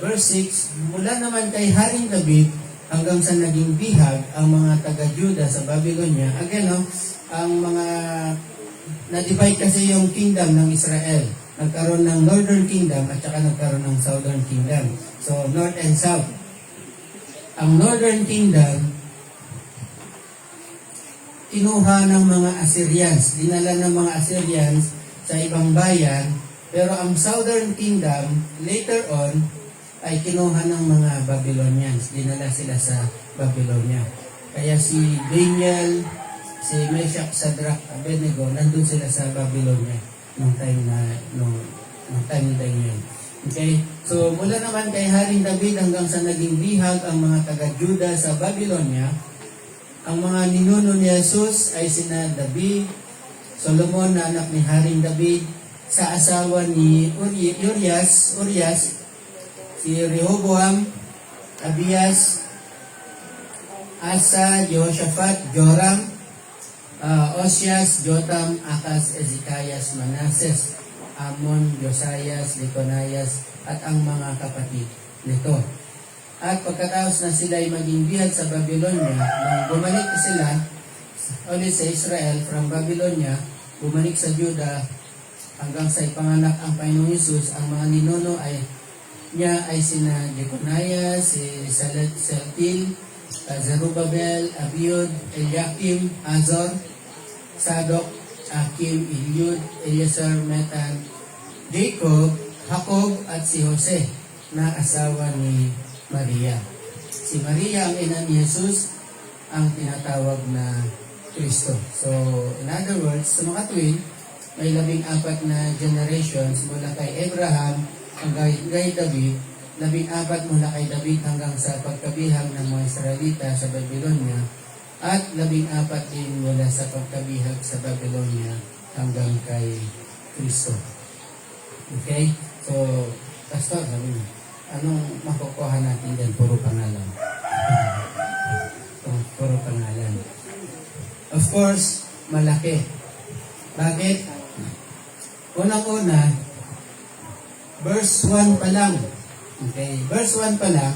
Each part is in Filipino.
verse 6, mula naman kay Haring David hanggang sa naging bihag ang mga taga-Juda sa Babylonia. Again, no, ang mga na-divide kasi yung kingdom ng Israel. Nagkaroon ng Northern Kingdom at saka nagkaroon ng Southern Kingdom. So, North and South. Ang Northern Kingdom, kinuha ng mga Assyrians. Dinala ng mga Assyrians sa ibang bayan. Pero ang Southern Kingdom, later on, ay kinuha ng mga Babylonians. Dinala sila sa Babylonia. Kaya si Daniel, si Meshach, Shadrach, Abednego, nandun sila sa Babylonia nung time ni Daniel. Okay? So, mula naman kay Haring David hanggang sa naging bihag ang mga taga-Juda sa Babylonia, ang mga ninuno ni Jesus ay sina David, Solomon na anak ni Haring David, sa asawa ni Urias, si Rehoboam, Abias, Asa, Jehoshaphat, Joram, Osias, Jotam, Akas, Ezekias, Manases, Amon, Josias, Liconias, at ang mga kapatid nito. At pagkatapos na sila ay maging bihag sa Babylonia, nang bumalik sila ulit sa Israel from Babylonia, bumalik sa Juda hanggang sa ipanganak ang Panginoong Yesus, ang mga ninuno niya ay sina Jeconiah, si Saltil, Zerubbabel, Abiud, Eliakim, Azor, Sadok, Akim, Eliud, Eleazar, Metan, Jacob, Jacob, at si Jose na asawa ni Maria. Si Maria ang ina ni Jesus, ang tinatawag na Kristo. So, in other words, sa mga tuwing, may 14 na generations mula kay Abraham hanggang kay David, 14 mula kay David hanggang sa pagkabihag ng mga Israelita sa Babylonia, at 14 din mula sa pagkabihag sa Babylonia hanggang kay Kristo. Okay? So, Pastor, sabi mo, anong makukuha natin dyan? Puro pangalan. Puro pangalan. Of course, malaki. Bakit? Unang-una, verse 1 pa lang. Okay, verse 1 pa lang,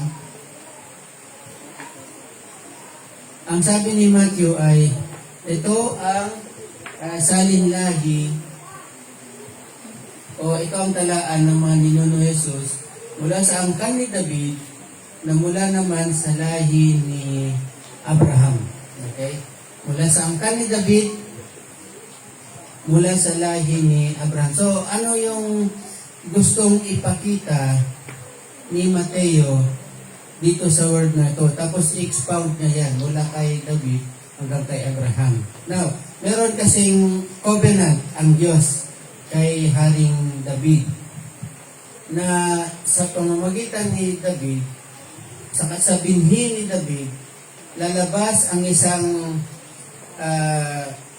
ang sabi ni Matthew ay, ito ang salinlahi o ito ang talaan ng mga ninuno Jesus mula sa angkan ni David na mula naman sa lahi ni Abraham. Okay? Mula sa angkan ni David, mula sa lahi ni Abraham. So, ano yung gustong ipakita ni Mateo dito sa word na ito? Tapos i-expound niya yan mula kay David hanggang kay Abraham. Now, meron kasing covenant ang Diyos kay Haring David na sa pamamagitan ni David, sa binhi ni David, lalabas ang isang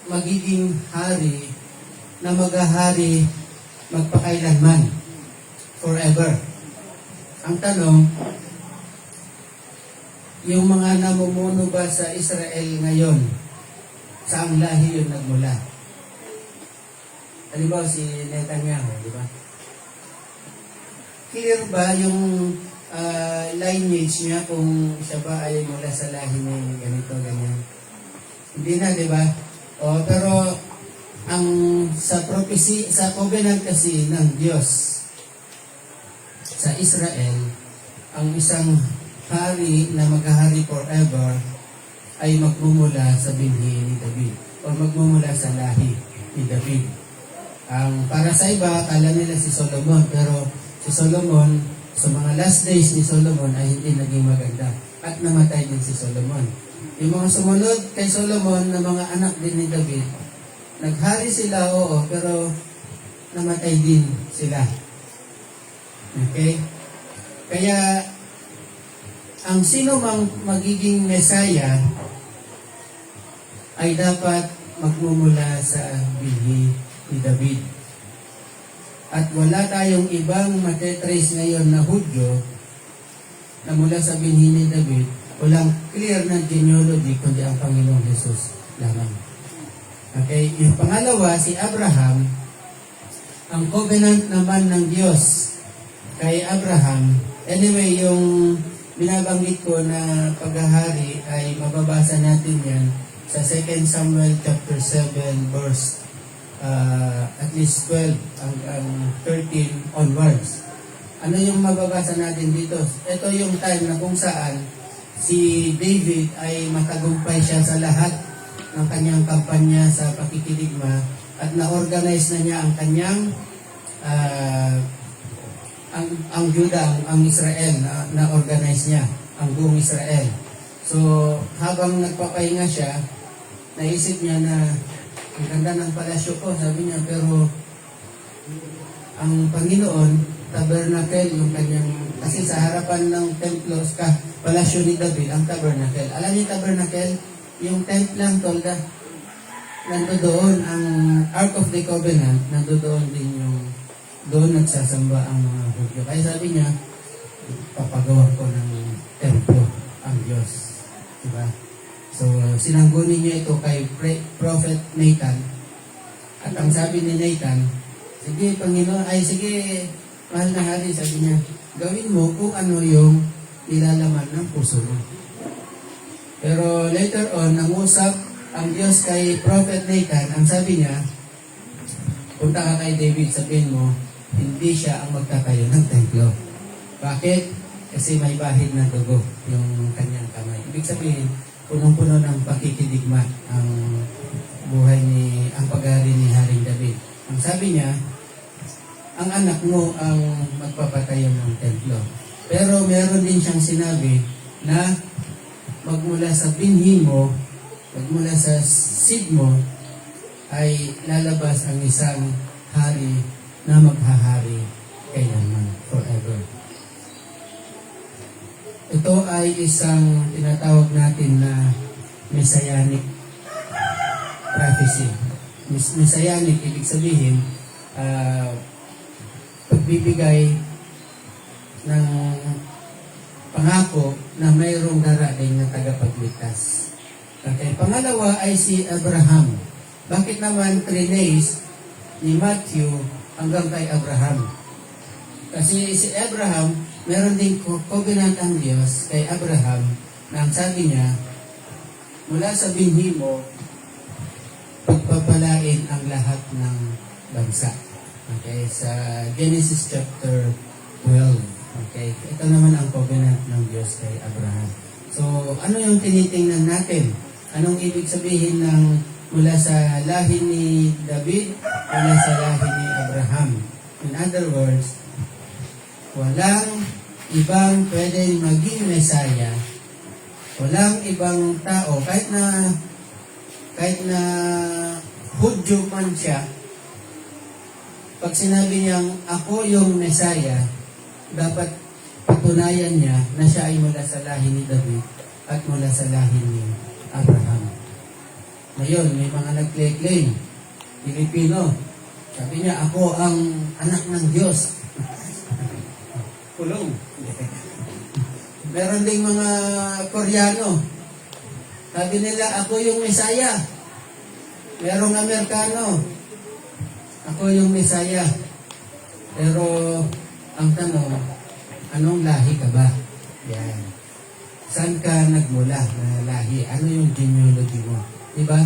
magiging hari na maghahari magpakailanman, forever. Ang tanong, yung mga namumuno ba sa Israel ngayon, saang lahi yun nagmula? Halimbawa si Netanyahu, di ba? Clear ba yung lineage niya kung siya ba ay mula sa lahi ni ganito, ganyan? Hindi na, di ba? Pero ang sa prophecy, sa covenant kasi ng Diyos sa Israel, ang isang hari na maghahari forever ay magmumula sa binhi ni David o magmumula sa lahi ni David. Para sa iba, akala nila si Solomon, pero si Solomon, sa mga last days ni Solomon ay hindi naging maganda at namatay din si Solomon. Yung mga sumunod kay Solomon na mga anak din ni David, naghari sila, oo, pero namatay din sila. Okay? Kaya, ang sino mang magiging Mesaya ay dapat magmumula sa binhi ni David. At wala tayong ibang matetrace ngayon na Hudyo na mula sa binhi ni David, walang clear na genealogy kundi ang Panginoong Jesus lamang. Okay? Yung pangalawa, si Abraham, ang covenant naman ng Diyos kay Abraham, Anyway, yung binabanggit ko na paghahari ay mababasa natin yan sa 2 Samuel chapter 7 verse at least 12 ang 13 onwards. Ano yung mababasa natin dito? Ito yung time na kung saan si David ay matagumpay siya sa lahat ng kanyang kampanya sa pakikiligma at na-organize na niya ang kanyang ang Judah, ang Israel, na-organize niya, ang buong Israel. So, habang nagpapahinga siya, naisip niya na ang ganda ng palasyo ko, sabi niya, pero ang Panginoon, tabernacle, yung kanyang, kasi sa harapan ng templo, palasyo ni David, ang tabernacle. Alam niyo tabernacle? Yung tent lang, tolda. Nandoon ang Ark of the Covenant, nandoon din yung doon nagsasamba ang mga Hudyo. Kaya sabi niya, papagawa ko ng templo ang Diyos. Diba? So, sinangguni niya ito kay Prophet Nathan. At ang sabi ni Nathan, sige, Panginoon, sige, mahal na hari, sabi niya, gawin mo kung ano yung nilalaman ng puso mo. Pero later on, nangusap ang Diyos kay Prophet Nathan, ang sabi niya, punta ka kay David, sabihin mo, hindi siya ang magtatayo ng templo. Bakit? Kasi may bahid na dugo yung kanyang kamay. Ibig sabihin, punong-puno ng pakikidigma ang buhay ang pag-ari ni Haring David. Ang sabi niya, ang anak mo ang magpapatayo ng templo. Pero meron din siyang sinabi na magmula sa binhi mo, magmula sa seed mo, ay lalabas ang isang hari na maghahari kailanman, forever. Ito ay isang tinatawag natin na messianic prophecy. Messianic, ibig sabihin, pagbibigay ng pangako na mayroong darating na tagapagligtas. Okay. Pangalawa ay si Abraham. Bakit naman trinace ni Matthew hanggang kay Abraham? Kasi si Abraham, meron din covenant ang Diyos kay Abraham na ang sabi niya, mula sa binhi mo, pagpapalain ang lahat ng bansa. Okay, sa Genesis chapter 12. Okay, ito naman ang covenant ng Diyos kay Abraham. So, ano yung tinitingnan natin? Anong ibig sabihin ng mula sa lahi ni David, mula sa lahi ni Abraham? In other words, walang ibang pwedeng maging Mesaya, walang ibang tao, kahit na Hudyo man siya, pag sinabi niyang ako yung Mesaya, dapat patunayan niya na siya ay mula sa lahi ni David at mula sa lahi ni Abraham. Ngayon, may mga nag-claim, Pilipino, sabi niya, ako ang anak ng Diyos. Kulong. Meron ding mga Koreano, sabi nila, ako yung Mesaya. Merong Amerikano, ako yung Mesaya. Pero, ang tanong, anong lahi ka ba? Yan. Saan ka nagmula na lahi? Ano yung genealogy mo? Diba?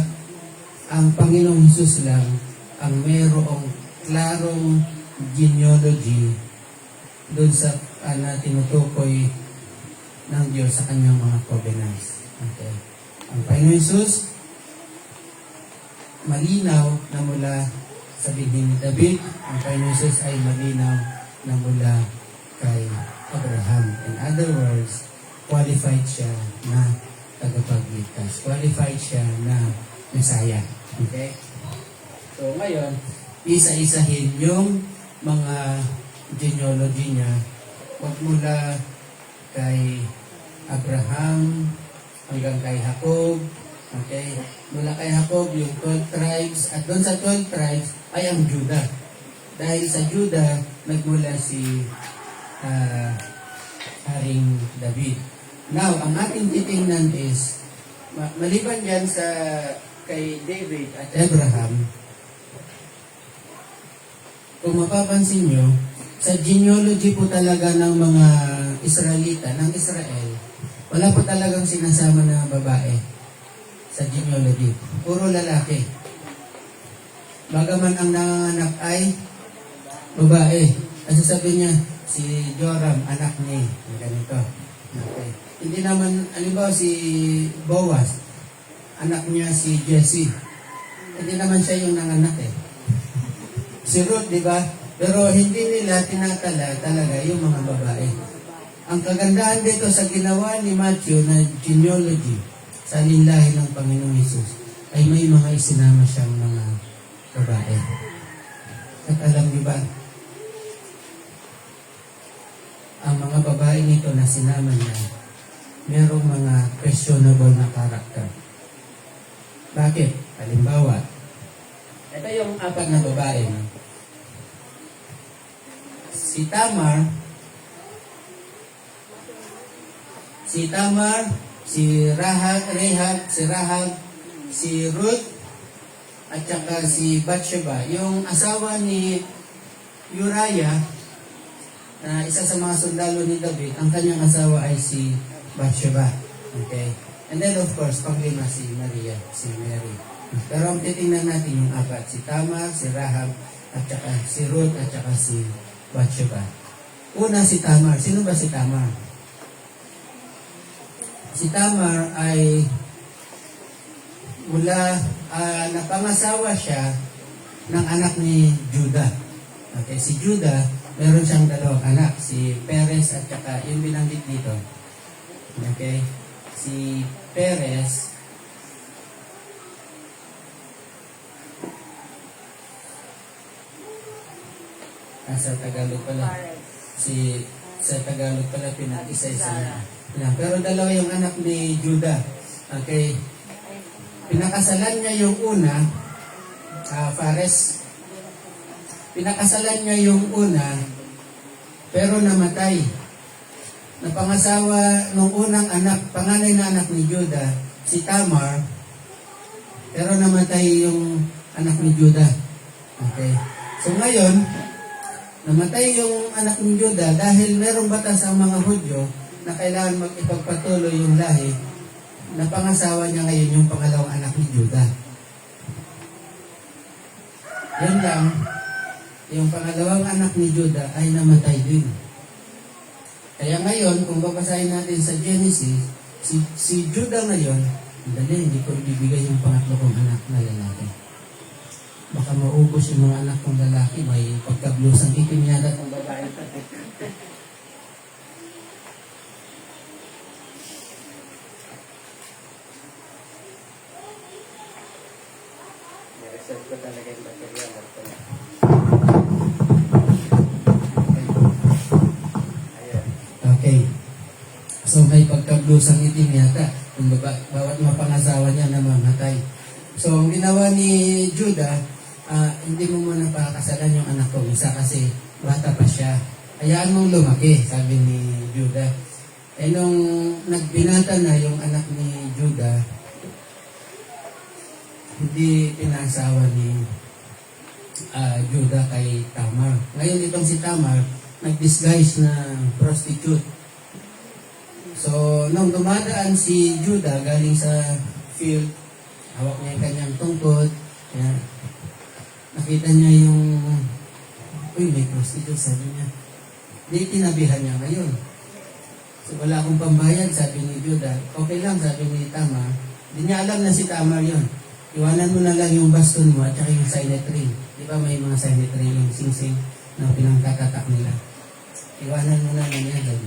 Ang Panginoong Hesus lang ang mayroong klarong genealogy doon sa na tinutukoy ng Diyos sa kanyang mga covenants. Okay. Ang Panginoong Hesus, malinaw na mula sa binhi ni David. Ang Panginoong Hesus ay malinaw na mula kay Abraham. In other words, qualified siya na tagapagligtas. Qualified siya na Messiah. Okay? So ngayon, isa-isahin yung mga genealogy niya magmula kay Abraham hanggang kay Jacob. Okay? Mula kay Jacob, yung 12 tribes. At doon sa 12 tribes ay ang Judah. Dahil sa Judah, nagmula si Haring David. Now, ang ating titingnan is, maliban yan sa kay David at Abraham, kung mapapansin nyo, sa genealogy po talaga ng mga Israelita, ng Israel, wala po talagang sinasama na babae sa genealogy. Puro lalaki. Bagaman ang nanganganak ay babae. Kasi sabi niya, si Joram, anak ni ganito. Okay. Hindi naman, halimbawa si Boaz, anak niya si Jesse. Hindi naman siya yung nanganak eh. Si Ruth, di ba? Pero hindi nila tinatala talaga yung mga babae. Ang kagandahan dito sa ginawa ni Matthew na genealogy sa linlahi ng Panginoong Hesus ay may mga isinama siyang mga babae. At alam niyo ba, ang mga babae nito na sinama niya, merong mga questionable na karakter. Bakit? Halimbawa, ito yung 4 na babae. Si Tamar, si Rahab, si Ruth, at saka si Bathsheba. Yung asawa ni Uriah, na isa sa mga sundalo ni David, ang kanyang asawa ay si Bathsheba. Okay? And then of course, panglima si Maria, si Mary. Pero ang titingnan natin yung 4, si Tamar, si Rahab, at saka si Ruth, at saka si Bathsheba. Una si Tamar. Sino ba si Tamar? Si Tamar ay napangasawa siya ng anak ni Judah. Okay, si Judah, meron siyang 2 anak, si Perez at saka yung binanggit dito. Okay, si Perez sa Tagalog pala. Sa Tagalog pala pinag-isa-isa na. Pero 2 yung anak ni Judah. Okay. Pinakasalan niya yung una, Fares. Pinakasalan niya yung una, pero namatay. Napangasawa nung unang anak, panganay na anak ni Judah, si Tamar, pero namatay yung anak ni Judah. Okay. So ngayon, namatay yung anak ni Judah dahil merong batas ang mga Hudyo na kailangan mag-ipagpatuloy yung lahi. Napangasawa niya ngayon yung pangalawang anak ni Judah. Yan lang, yung pangalawang anak ni Judah ay namatay din. Kaya ngayon, kung babasahin natin sa Genesis, si Judah ngayon, dali, hindi ko ibibigay yung pangatlo kong anak na lalaki. Baka maubos yung mga anak kong lalaki, may pagkablusang itim yata ng babae. Reserve ko talaga yung material. Okay. So may pagkablusang itim yata. Yung bawat mapangasawa niya na mamatay. So ang ginawa ni Judah, hindi mo muna pakakasalan yung anak ko isa kasi bata pa siya. Hayaan mong lumaki, sabi ni Judah. Eh nung nagbinata na yung anak ni Judah, hindi pinasawa ni Judah kay Tamar. Ngayon itong si Tamar, nag-disguise na prostitute. So nung dumadaan si Judah galing sa field, hawak niya yung kanyang tungkod, nakita niya yung, may prostitute, sabi niya. Di tinabihan niya ngayon. So wala akong pambayad, sabi ni Judah. Okay lang, sabi ni Tamar. Di niya alam na si Tamar yun. Iwanan mo na lang yung baston mo at saka yung signet ring. Di ba may mga signet ring, yung sing-sing na pinangkatatak nila. Iwanan mo na lang yan, sabi.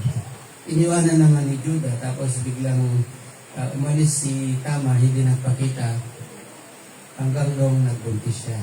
Iniwanan naman ni Judah, tapos biglang umalis si Tamar, hindi nagpakita hanggang nung nagbuntis siya.